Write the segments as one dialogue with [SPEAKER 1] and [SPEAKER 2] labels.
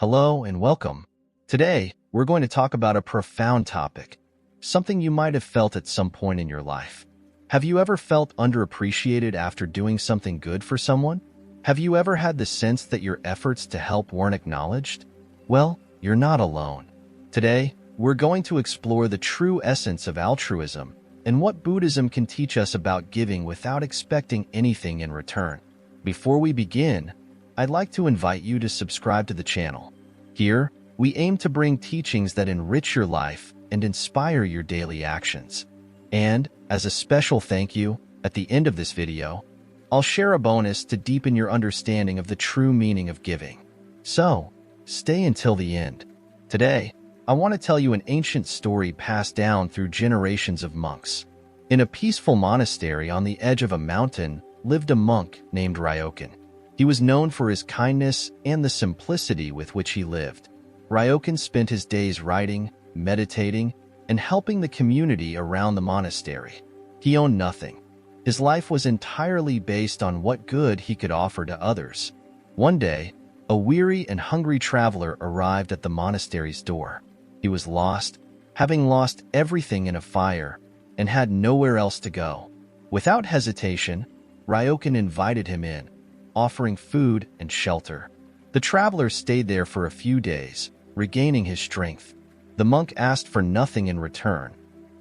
[SPEAKER 1] Hello and welcome. Today, we're going to talk about a profound topic, something you might have felt at some point in your life. Have you ever felt underappreciated after doing something good for someone? Have you ever had the sense that your efforts to help weren't acknowledged? Well, you're not alone. Today, we're going to explore the true essence of altruism and what Buddhism can teach us about giving without expecting anything in return. Before we begin, I'd like to invite you to subscribe to the channel. Here, we aim to bring teachings that enrich your life and inspire your daily actions. And, as a special thank you, at the end of this video, I'll share a bonus to deepen your understanding of the true meaning of giving. So, stay until the end. Today, I want to tell you an ancient story passed down through generations of monks. In a peaceful monastery on the edge of a mountain lived a monk named Ryokan. He was known for his kindness and the simplicity with which he lived. Ryokan spent his days writing, meditating, and helping the community around the monastery. He owned nothing. His life was entirely based on what good he could offer to others. One day, a weary and hungry traveler arrived at the monastery's door. He was lost, having lost everything in a fire, and had nowhere else to go. Without hesitation, Ryokan invited him in, offering food and shelter. The traveler stayed there for a few days, regaining his strength. The monk asked for nothing in return.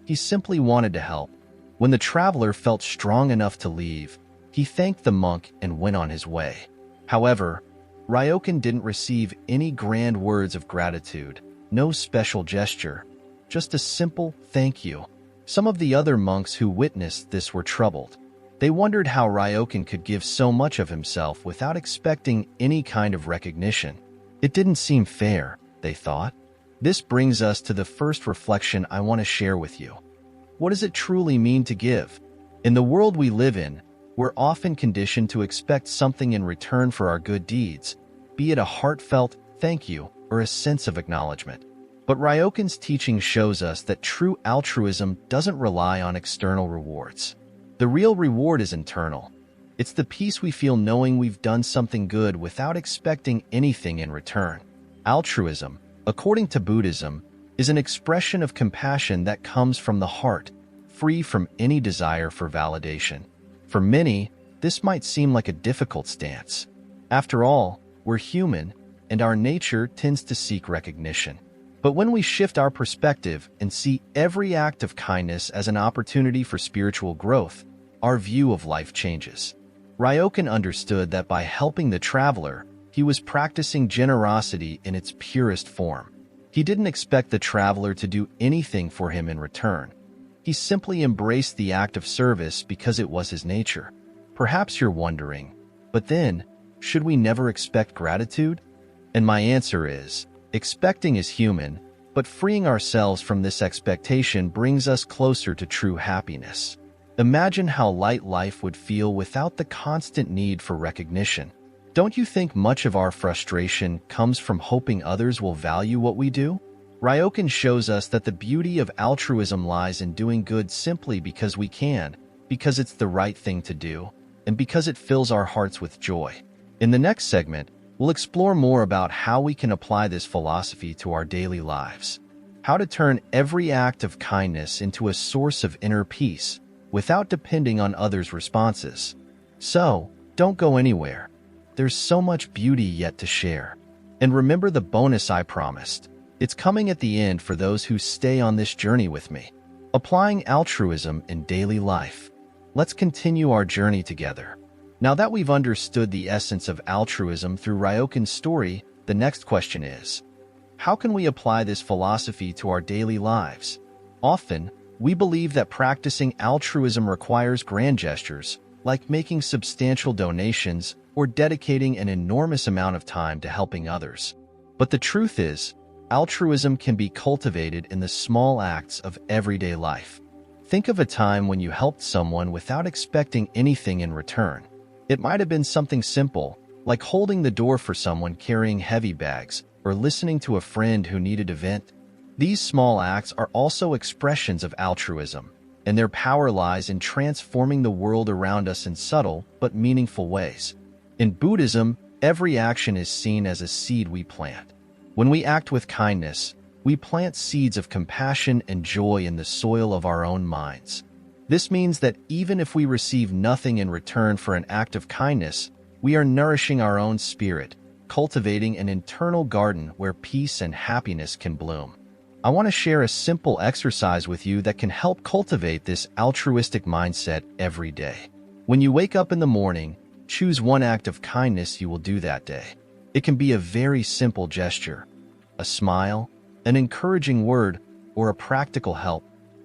[SPEAKER 1] He simply wanted to help. When the traveler felt strong enough to leave, he thanked the monk and went on his way. However, Ryokan didn't receive any grand words of gratitude, no special gesture, just a simple thank you. Some of the other monks who witnessed this were troubled. They wondered how Ryokan could give so much of himself without expecting any kind of recognition. It didn't seem fair, they thought. This brings us to the first reflection I want to share with you. What does it truly mean to give? In the world we live in, we're often conditioned to expect something in return for our good deeds, be it a heartfelt thank you or a sense of acknowledgement. But Ryokan's teaching shows us that true altruism doesn't rely on external rewards. The real reward is internal. It's the peace we feel knowing we've done something good without expecting anything in return. Altruism, according to Buddhism, is an expression of compassion that comes from the heart, free from any desire for validation. For many, this might seem like a difficult stance. After all, we're human, and our nature tends to seek recognition. But when we shift our perspective and see every act of kindness as an opportunity for spiritual growth, our view of life changes. Ryokan understood that by helping the traveler, he was practicing generosity in its purest form. He didn't expect the traveler to do anything for him in return. He simply embraced the act of service because it was his nature. Perhaps you're wondering, but then, should we never expect gratitude? And my answer is, expecting is human, but freeing ourselves from this expectation brings us closer to true happiness. Imagine how light life would feel without the constant need for recognition. Don't you think much of our frustration comes from hoping others will value what we do? Ryokan shows us that the beauty of altruism lies in doing good simply because we can, because it's the right thing to do, and because it fills our hearts with joy. In the next segment, we'll explore more about how we can apply this philosophy to our daily lives. How to turn every act of kindness into a source of inner peace without depending on others' responses. So, don't go anywhere. There's so much beauty yet to share. And remember the bonus I promised. It's coming at the end for those who stay on this journey with me. Applying altruism in daily life. Let's continue our journey together. Now that we've understood the essence of altruism through Ryokan's story, the next question is, how can we apply this philosophy to our daily lives? Often, we believe that practicing altruism requires grand gestures, like making substantial donations or dedicating an enormous amount of time to helping others. But the truth is, altruism can be cultivated in the small acts of everyday life. Think of a time when you helped someone without expecting anything in return. It might have been something simple, like holding the door for someone carrying heavy bags, or listening to a friend who needed a vent. These small acts are also expressions of altruism, and their power lies in transforming the world around us in subtle but meaningful ways. In Buddhism, every action is seen as a seed we plant. When we act with kindness, we plant seeds of compassion and joy in the soil of our own minds. This means that even if we receive nothing in return for an act of kindness, we are nourishing our own spirit, cultivating an internal garden where peace and happiness can bloom. I want to share a simple exercise with you that can help cultivate this altruistic mindset every day. When you wake up in the morning, choose one act of kindness you will do that day. It can be a very simple gesture, a smile, an encouraging word, or a practical help.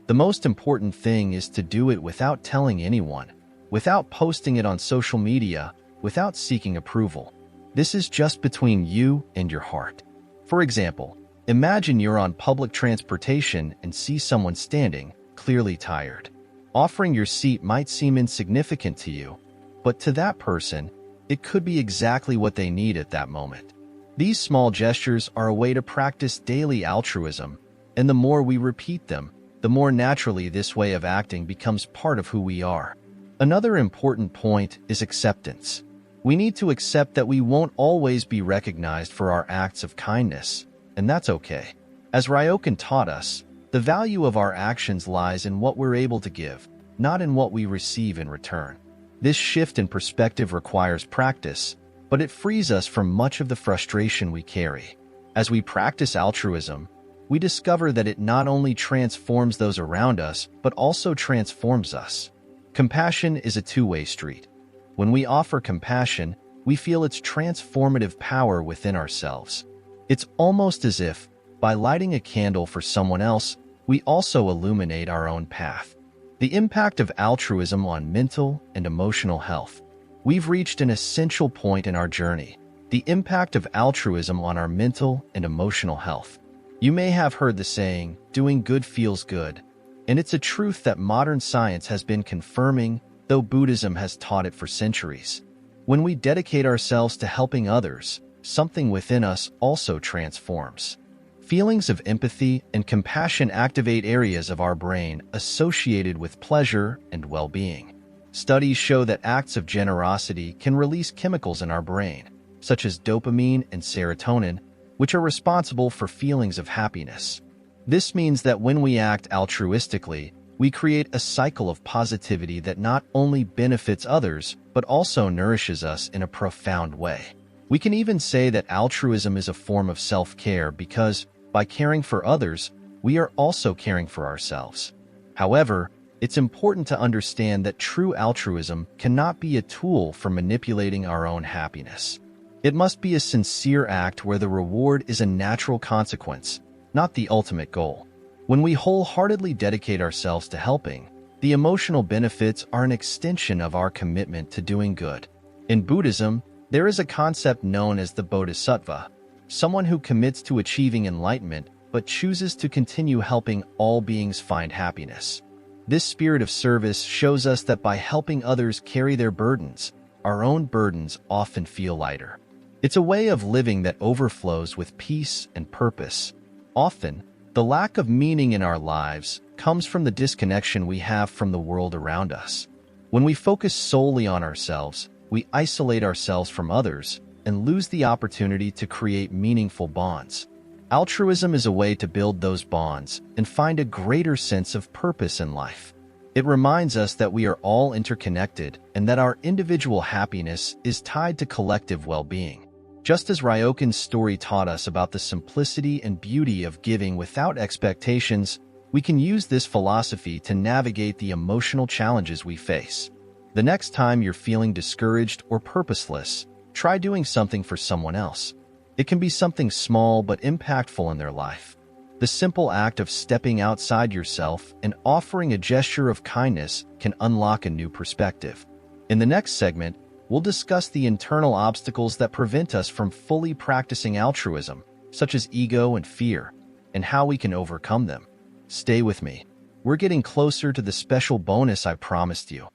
[SPEAKER 1] The most important thing is to do it without telling anyone, without posting it on social media, without seeking approval. This is just between you and your heart. For example, imagine you're on public transportation and see someone standing, clearly tired. Offering your seat might seem insignificant to you, but to that person, it could be exactly what they need at that moment. These small gestures are a way to practice daily altruism, and the more we repeat them, the more naturally this way of acting becomes part of who we are. Another important point is acceptance. We need to accept that we won't always be recognized for our acts of kindness, and that's okay. As Ryokan taught us, the value of our actions lies in what we're able to give, not in what we receive in return. This shift in perspective requires practice, but it frees us from much of the frustration we carry. As we practice altruism, we discover that it not only transforms those around us, but also transforms us. Compassion is a two-way street. When we offer compassion, we feel its transformative power within ourselves. It's almost as if, by lighting a candle for someone else, we also illuminate our own path. The impact of altruism on mental and emotional health. We've reached an essential point in our journey, the impact of altruism on our mental and emotional health. You may have heard the saying, doing good feels good, and it's a truth that modern science has been confirming, though Buddhism has taught it for centuries. When we dedicate ourselves to helping others, something within us also transforms. Feelings of empathy and compassion activate areas of our brain associated with pleasure and well-being. Studies show that acts of generosity can release chemicals in our brain, such as dopamine and serotonin, which are responsible for feelings of happiness. This means that when we act altruistically, we create a cycle of positivity that not only benefits others, but also nourishes us in a profound way. We can even say that altruism is a form of self-care because, by caring for others, we are also caring for ourselves. However, it's important to understand that true altruism cannot be a tool for manipulating our own happiness. It must be a sincere act where the reward is a natural consequence, not the ultimate goal. When we wholeheartedly dedicate ourselves to helping, the emotional benefits are an extension of our commitment to doing good. In Buddhism, there is a concept known as the Bodhisattva, someone who commits to achieving enlightenment but chooses to continue helping all beings find happiness. This spirit of service shows us that by helping others carry their burdens, our own burdens often feel lighter. It's a way of living that overflows with peace and purpose. Often, the lack of meaning in our lives comes from the disconnection we have from the world around us. When we focus solely on ourselves, we isolate ourselves from others and lose the opportunity to create meaningful bonds. Altruism is a way to build those bonds and find a greater sense of purpose in life. It reminds us that we are all interconnected and that our individual happiness is tied to collective well-being. Just as Ryokan's story taught us about the simplicity and beauty of giving without expectations, we can use this philosophy to navigate the emotional challenges we face. The next time you're feeling discouraged or purposeless, try doing something for someone else. It can be something small but impactful in their life. The simple act of stepping outside yourself and offering a gesture of kindness can unlock a new perspective. In the next segment, we'll discuss the internal obstacles that prevent us from fully practicing altruism, such as ego and fear, and how we can overcome them. Stay with me. We're getting closer to the special bonus I promised you,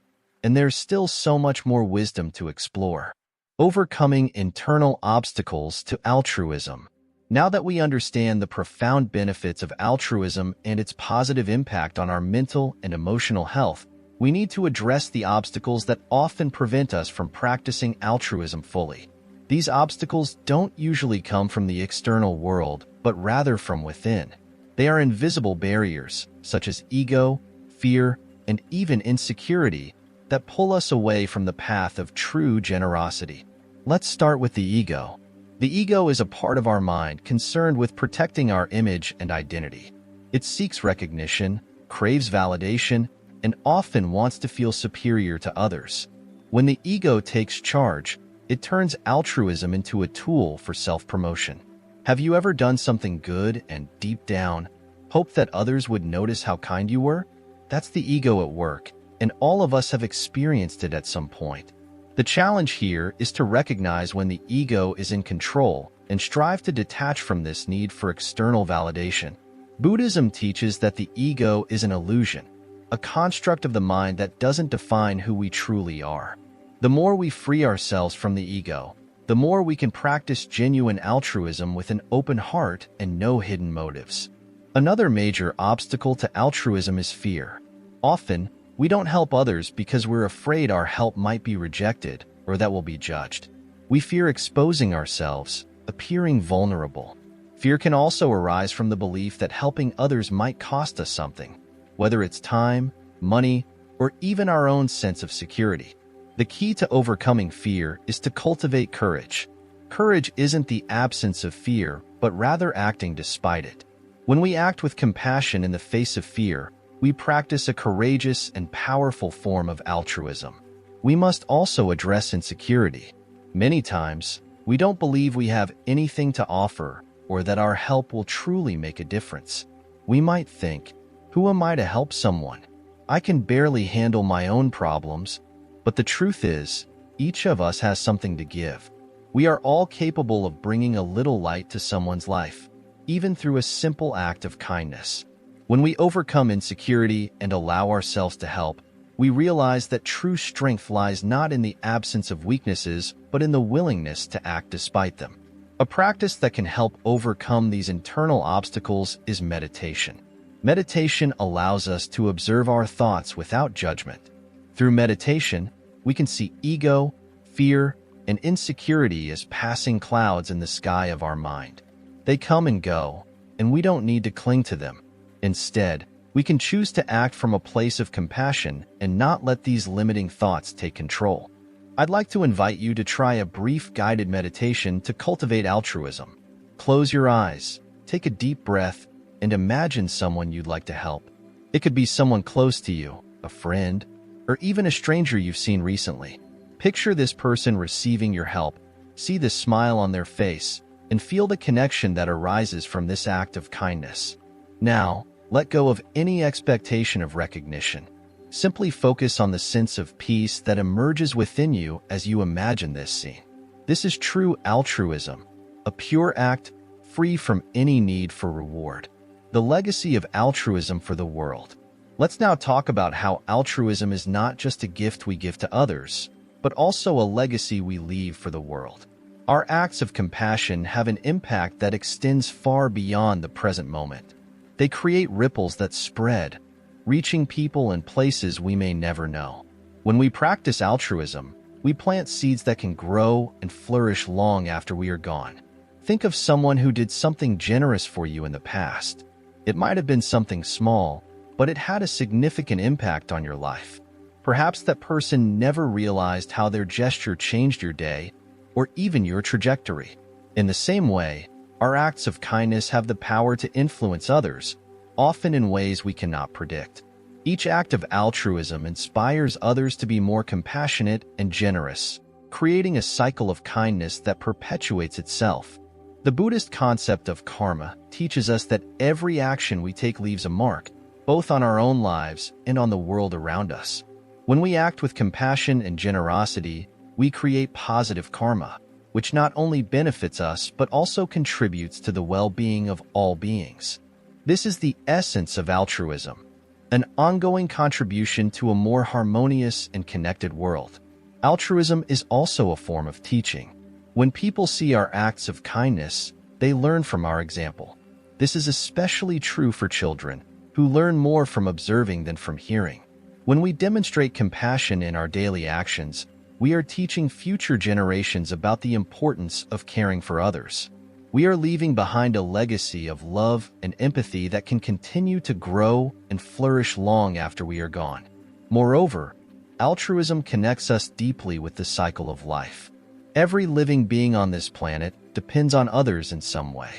[SPEAKER 1] and there's still so much more wisdom to explore. Overcoming internal obstacles to altruism. Now that we understand the profound benefits of altruism and its positive impact on our mental and emotional health, we need to address the obstacles that often prevent us from practicing altruism fully. These obstacles don't usually come from the external world, but rather from within. They are invisible barriers, such as ego, fear, and even insecurity, that pull us away from the path of true generosity. Let's start with the ego. The ego is a part of our mind concerned with protecting our image and identity. It seeks recognition, craves validation, and often wants to feel superior to others. When the ego takes charge, it turns altruism into a tool for self-promotion. Have you ever done something good and, deep down, hoped that others would notice how kind you were? That's the ego at work, and all of us have experienced it at some point. The challenge here is to recognize when the ego is in control and strive to detach from this need for external validation. Buddhism teaches that the ego is an illusion, a construct of the mind that doesn't define who we truly are. The more we free ourselves from the ego, the more we can practice genuine altruism with an open heart and no hidden motives. Another major obstacle to altruism is fear. Often, we don't help others because we're afraid our help might be rejected or that we'll be judged. We fear exposing ourselves, appearing vulnerable. Fear can also arise from the belief that helping others might cost us something, whether it's time, money, or even our own sense of security. The key to overcoming fear is to cultivate courage. Courage isn't the absence of fear, but rather acting despite it. When we act with compassion in the face of fear, we practice a courageous and powerful form of altruism. We must also address insecurity. Many times, we don't believe we have anything to offer or that our help will truly make a difference. We might think, "Who am I to help someone? I can barely handle my own problems." But the truth is, each of us has something to give. We are all capable of bringing a little light to someone's life, even through a simple act of kindness. When we overcome insecurity and allow ourselves to help, we realize that true strength lies not in the absence of weaknesses, but in the willingness to act despite them. A practice that can help overcome these internal obstacles is meditation. Meditation allows us to observe our thoughts without judgment. Through meditation, we can see ego, fear, and insecurity as passing clouds in the sky of our mind. They come and go, and we don't need to cling to them. Instead, we can choose to act from a place of compassion and not let these limiting thoughts take control. I'd like to invite you to try a brief guided meditation to cultivate altruism. Close your eyes, take a deep breath, and imagine someone you'd like to help. It could be someone close to you, a friend, or even a stranger you've seen recently. Picture this person receiving your help, see the smile on their face, and feel the connection that arises from this act of kindness. Now, let go of any expectation of recognition. Simply focus on the sense of peace that emerges within you as you imagine this scene. This is true altruism, a pure act free from any need for reward. The legacy of altruism for the world. Let's now talk about how altruism is not just a gift we give to others, but also a legacy we leave for the world. Our acts of compassion have an impact that extends far beyond the present moment. They create ripples that spread, reaching people and places we may never know. When we practice altruism, we plant seeds that can grow and flourish long after we are gone. Think of someone who did something generous for you in the past. It might have been something small, but it had a significant impact on your life. Perhaps that person never realized how their gesture changed your day or even your trajectory. In the same way, our acts of kindness have the power to influence others, often in ways we cannot predict. Each act of altruism inspires others to be more compassionate and generous, creating a cycle of kindness that perpetuates itself. The Buddhist concept of karma teaches us that every action we take leaves a mark, both on our own lives and on the world around us. When we act with compassion and generosity, we create positive karma, which not only benefits us but also contributes to the well-being of all beings. This is the essence of altruism, an ongoing contribution to a more harmonious and connected world. Altruism is also a form of teaching. When people see our acts of kindness, they learn from our example. This is especially true for children, who learn more from observing than from hearing. When we demonstrate compassion in our daily actions, we are teaching future generations about the importance of caring for others. We are leaving behind a legacy of love and empathy that can continue to grow and flourish long after we are gone. Moreover, altruism connects us deeply with the cycle of life. Every living being on this planet depends on others in some way.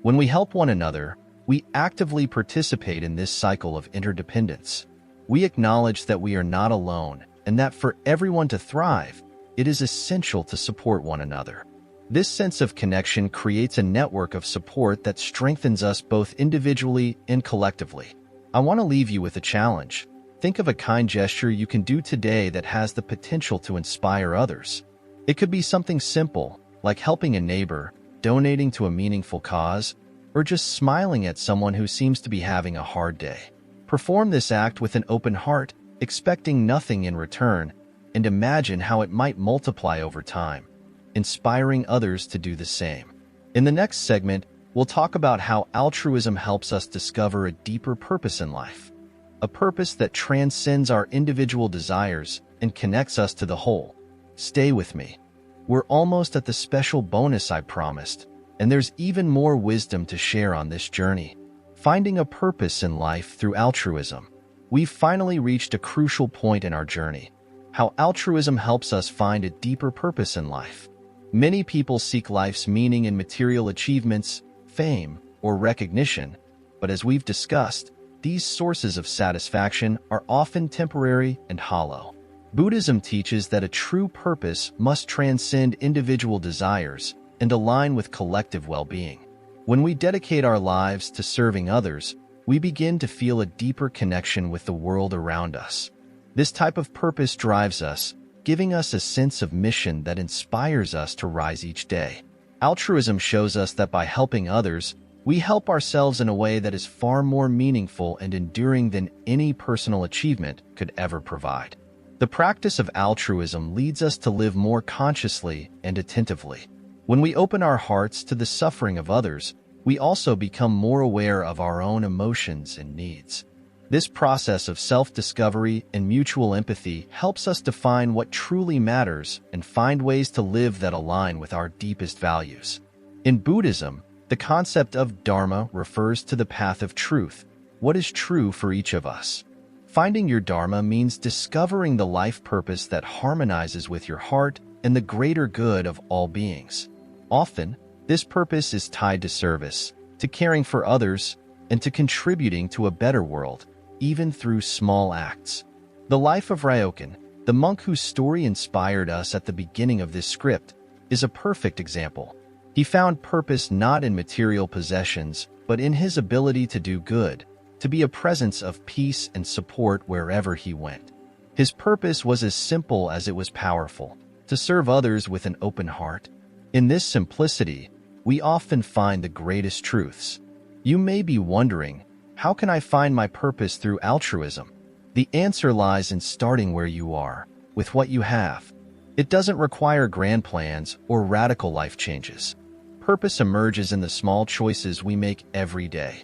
[SPEAKER 1] When we help one another, we actively participate in this cycle of interdependence. We acknowledge that we are not alone and that for everyone to thrive, it is essential to support one another. This sense of connection creates a network of support that strengthens us both individually and collectively. I want to leave you with a challenge. Think of a kind gesture you can do today that has the potential to inspire others. It could be something simple, like helping a neighbor, donating to a meaningful cause, or just smiling at someone who seems to be having a hard day. Perform this act with an open heart, expecting nothing in return, and imagine how it might multiply over time, inspiring others to do the same. In the next segment, we'll talk about how altruism helps us discover a deeper purpose in life, a purpose that transcends our individual desires and connects us to the whole. Stay with me. We're almost at the special bonus I promised, and there's even more wisdom to share on this journey. Finding a purpose in life through altruism. We've finally reached a crucial point in our journey, how altruism helps us find a deeper purpose in life. Many people seek life's meaning in material achievements, fame, or recognition, but as we've discussed, these sources of satisfaction are often temporary and hollow. Buddhism teaches that a true purpose must transcend individual desires and align with collective well-being. When we dedicate our lives to serving others, we begin to feel a deeper connection with the world around us. This type of purpose drives us, giving us a sense of mission that inspires us to rise each day. Altruism shows us that by helping others, we help ourselves in a way that is far more meaningful and enduring than any personal achievement could ever provide. The practice of altruism leads us to live more consciously and attentively. When we open our hearts to the suffering of others, we also become more aware of our own emotions and needs. This process of self-discovery and mutual empathy helps us define what truly matters and find ways to live that align with our deepest values. In Buddhism, the concept of Dharma refers to the path of truth, what is true for each of us. Finding your Dharma means discovering the life purpose that harmonizes with your heart and the greater good of all beings. Often, this purpose is tied to service, to caring for others, and to contributing to a better world, even through small acts. The life of Ryokan, the monk whose story inspired us at the beginning of this script, is a perfect example. He found purpose not in material possessions, but in his ability to do good, to be a presence of peace and support wherever he went. His purpose was as simple as it was powerful, to serve others with an open heart. In this simplicity, we often find the greatest truths. You may be wondering, how can I find my purpose through altruism? The answer lies in starting where you are, with what you have. It doesn't require grand plans or radical life changes. Purpose emerges in the small choices we make every day.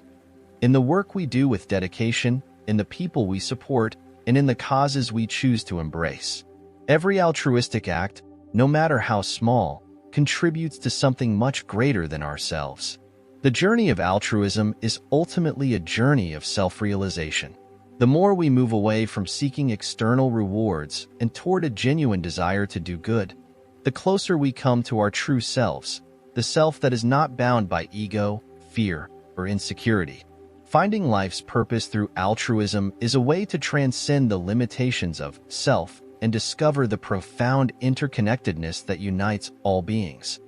[SPEAKER 1] In the work we do with dedication, in the people we support, and in the causes we choose to embrace. Every altruistic act, no matter how small, contributes to something much greater than ourselves. The journey of altruism is ultimately a journey of self-realization. The more we move away from seeking external rewards and toward a genuine desire to do good, the closer we come to our true selves, the self that is not bound by ego, fear, or insecurity. Finding life's purpose through altruism is a way to transcend the limitations of self and discover the profound interconnectedness that unites all beings.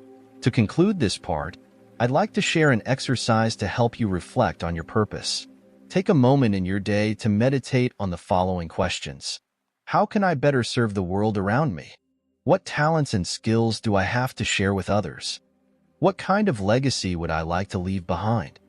[SPEAKER 1] To conclude this part, I'd like to share an exercise to help you reflect on your purpose. Take a moment in your day to meditate on the following questions. How can I better serve the world around me? What talents and skills do I have to share with others? What kind of legacy would I like to leave behind?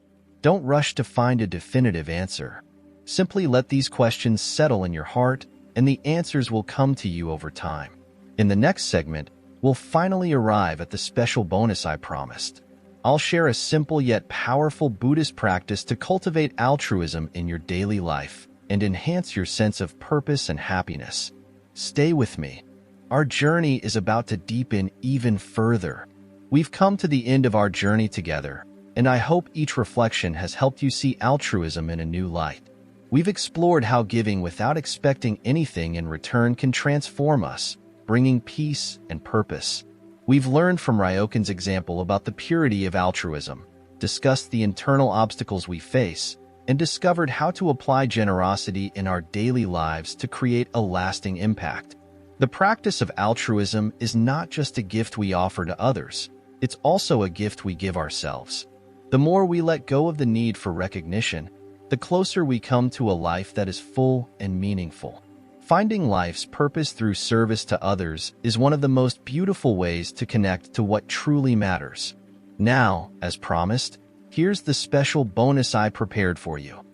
[SPEAKER 1] Don't rush to find a definitive answer. Simply let these questions settle in your heart, and the answers will come to you over time. In the next segment, we'll finally arrive at the special bonus I promised. I'll share a simple yet powerful Buddhist practice to cultivate altruism in your daily life and enhance your sense of purpose and happiness. Stay with me. our journey is about to deepen even further. We've come to the end of our journey together, and I hope each reflection has helped you see altruism in a new light. We've explored how giving without expecting anything in return can transform us, bringing peace and purpose. We've learned from Ryokan's example about the purity of altruism, discussed the internal obstacles we face, and discovered how to apply generosity in our daily lives to create a lasting impact. The practice of altruism is not just a gift we offer to others, it's also a gift we give ourselves. The more we let go of the need for recognition, the closer we come to a life that is full and meaningful. Finding life's purpose through service to others is one of the most beautiful ways to connect to what truly matters. Now, as promised, here's the special bonus I prepared for you.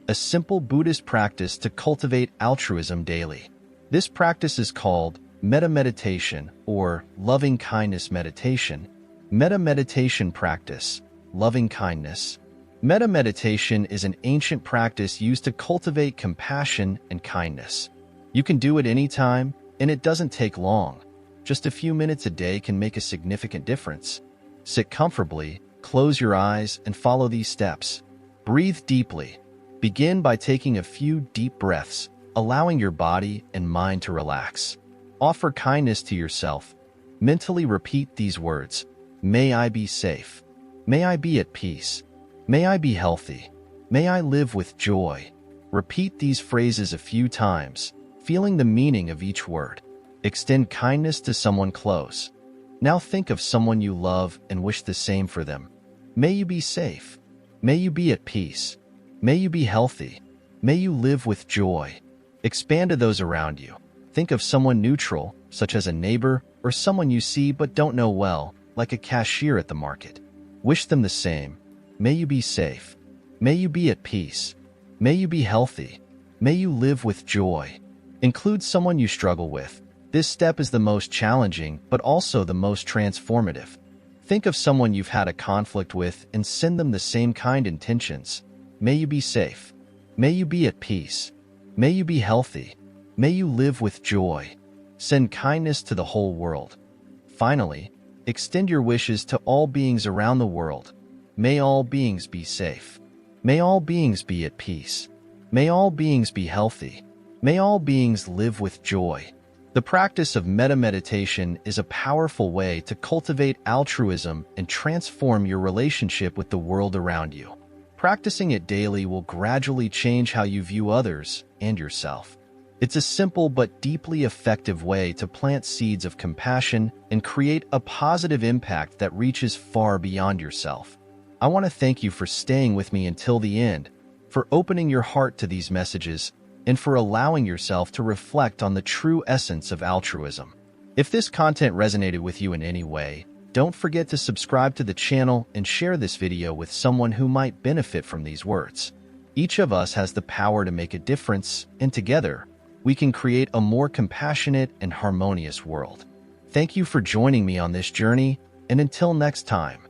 [SPEAKER 1] A simple Buddhist practice to cultivate altruism daily. This practice is called metta meditation or loving kindness meditation. Metta meditation practice, loving kindness. Metta meditation is an ancient practice used to cultivate compassion and kindness. You can do it anytime, and it doesn't take long. Just a few minutes a day can make a significant difference. Sit comfortably, close your eyes, and follow these steps. Breathe deeply. Begin by taking a few deep breaths, allowing your body and mind to relax. Offer kindness to yourself. Mentally repeat these words. May I be safe. May I be at peace. May I be healthy. May I live with joy. Repeat these phrases a few times, feeling the meaning of each word. Extend kindness to someone close. Now think of someone you love and wish the same for them. May you be safe. May you be at peace. May you be healthy. May you live with joy. Expand to those around you. Think of someone neutral, such as a neighbor or someone you see but don't know well, like a cashier at the market. Wish them the same. May you be safe. May you be at peace. May you be healthy. May you live with joy. Include someone you struggle with. This step is the most challenging, but also the most transformative. Think of someone you've had a conflict with and send them the same kind intentions. May you be safe. May you be at peace. May you be healthy. May you live with joy. Send kindness to the whole world. Finally, extend your wishes to all beings around the world. May all beings be safe. May all beings be at peace. May all beings be healthy. May all beings live with joy. The practice of metta meditation is a powerful way to cultivate altruism and transform your relationship with the world around you. Practicing it daily will gradually change how you view others and yourself. It's a simple but deeply effective way to plant seeds of compassion and create a positive impact that reaches far beyond yourself. I want to thank you for staying with me until the end, for opening your heart to these messages, and for allowing yourself to reflect on the true essence of altruism. If this content resonated with you in any way, don't forget to subscribe to the channel and share this video with someone who might benefit from these words. Each of us has the power to make a difference, and together, we can create a more compassionate and harmonious world. Thank you for joining me on this journey, and until next time.